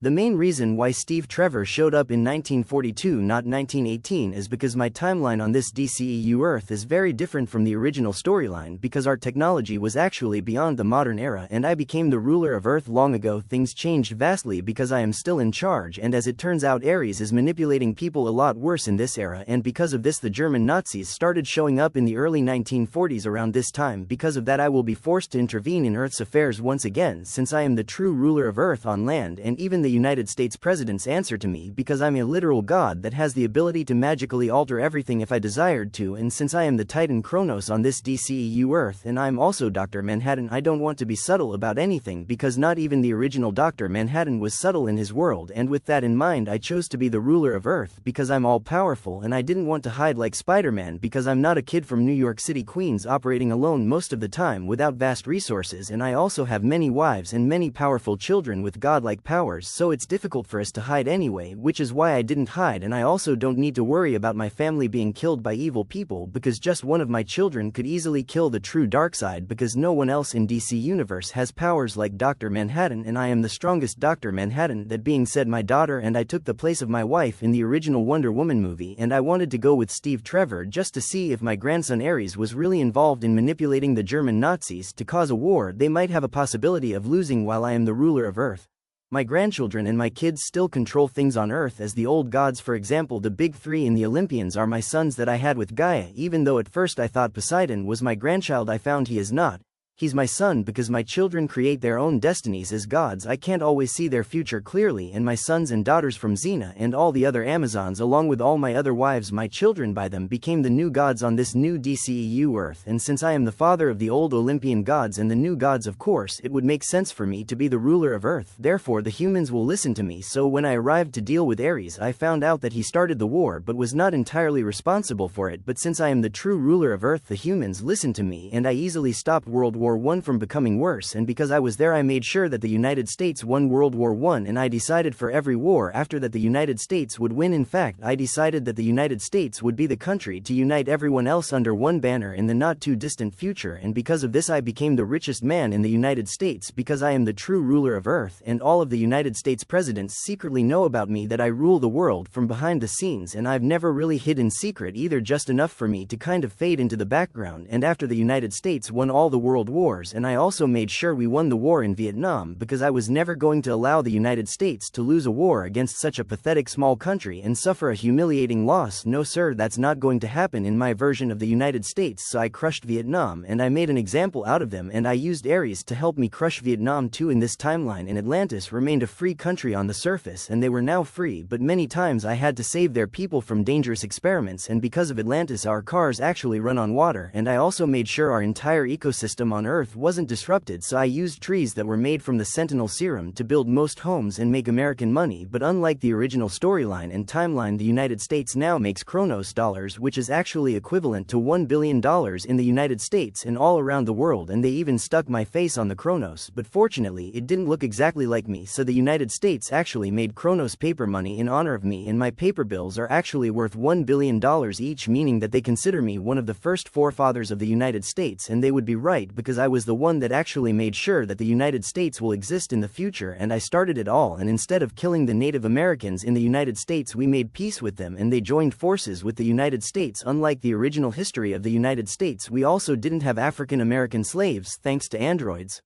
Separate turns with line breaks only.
The main reason why Steve Trevor showed up in 1942 not 1918 is because my timeline on this DCEU Earth is very different from the original storyline because our technology was actually beyond the modern era and I became the ruler of Earth long ago. Things changed vastly because I am still in charge, and as it turns out Ares is manipulating people a lot worse in this era, and because of this the German Nazis started showing up in the early 1940s. Around this time, because of that I will be forced to intervene in Earth's affairs once again since I am the true ruler of Earth on land, and even the United States presidents answer to me because I'm a literal god that has the ability to magically alter everything if I desired to, and since I am the Titan Kronos on this DCEU Earth and I'm also Dr. Manhattan, I don't want to be subtle about anything because not even the original Dr. Manhattan was subtle in his world, and with that in mind I chose to be the ruler of Earth because I'm all powerful, and I didn't want to hide like Spider-Man because I'm not a kid from New York City, Queens, operating alone most of the time without vast resources, and I also have many wives and many powerful children with godlike powers, so it's difficult for us to hide anyway, which is why I didn't hide, and I also don't need to worry about my family being killed by evil people because just one of my children could easily kill the true Darkseid because no one else in DC Universe has powers like Dr. Manhattan, and I am the strongest Dr. Manhattan. That being said, my daughter and I took the place of my wife in the original Wonder Woman movie, and I wanted to go with Steve Trevor just to see if my grandson Ares was really involved in manipulating the German Nazis to cause a war they might have a possibility of losing while I am the ruler of Earth. My grandchildren and my kids still control things on Earth as the old gods. For example, the big three in the Olympians are my sons that I had with Gaia. Even though at first I thought Poseidon was my grandchild, I found he is not. He's my son because my children create their own destinies as gods. I can't always see their future clearly, and my sons and daughters from Xena and all the other Amazons along with all my other wives, my children by them, became the new gods on this new DCEU Earth, and since I am the father of the old Olympian gods and the new gods, of course it would make sense for me to be the ruler of Earth. Therefore the humans will listen to me. So when I arrived to deal with Ares, I found out that he started the war but was not entirely responsible for it, but since I am the true ruler of Earth the humans listened to me and I easily stopped World War I from becoming worse, and because I was there I made sure that the United States won World War I, and I decided for every war after that the United States would win. In fact, I decided that the United States would be the country to unite everyone else under one banner in the not too distant future, and because of this I became the richest man in the United States because I am the true ruler of Earth, and all of the United States presidents secretly know about me that I rule the world from behind the scenes, and I've never really hid in secret either, just enough for me to kind of fade into the background. And after the United States won all the world wars, and I also made sure we won the war in Vietnam because I was never going to allow the United States to lose a war against such a pathetic small country and suffer a humiliating loss. No sir, that's not going to happen in my version of the United States. So I crushed Vietnam and I made an example out of them, and I used Ares to help me crush Vietnam too. In this timeline, and Atlantis remained a free country on the surface, and they were now free, but many times I had to save their people from dangerous experiments, and because of Atlantis our cars actually run on water, and I also made sure our entire ecosystem on Earth wasn't disrupted. So I used trees that were made from the Sentinel serum to build most homes and make American money, but unlike the original storyline and timeline, the United States now makes Kronos dollars, which is actually equivalent to $1 billion in the United States and all around the world, and they even stuck my face on the Kronos, but fortunately it didn't look exactly like me, so the United States actually made Kronos paper money in honor of me, and my paper bills are actually worth $1 billion each, meaning that they consider me one of the first forefathers of the United States, and they would be right because I was the one that actually made sure that the United States will exist in the future, and I started it all. And instead of killing the Native Americans in the United States, we made peace with them and they joined forces with the United States. Unlike the original history of the United States, we also didn't have African American slaves thanks to androids.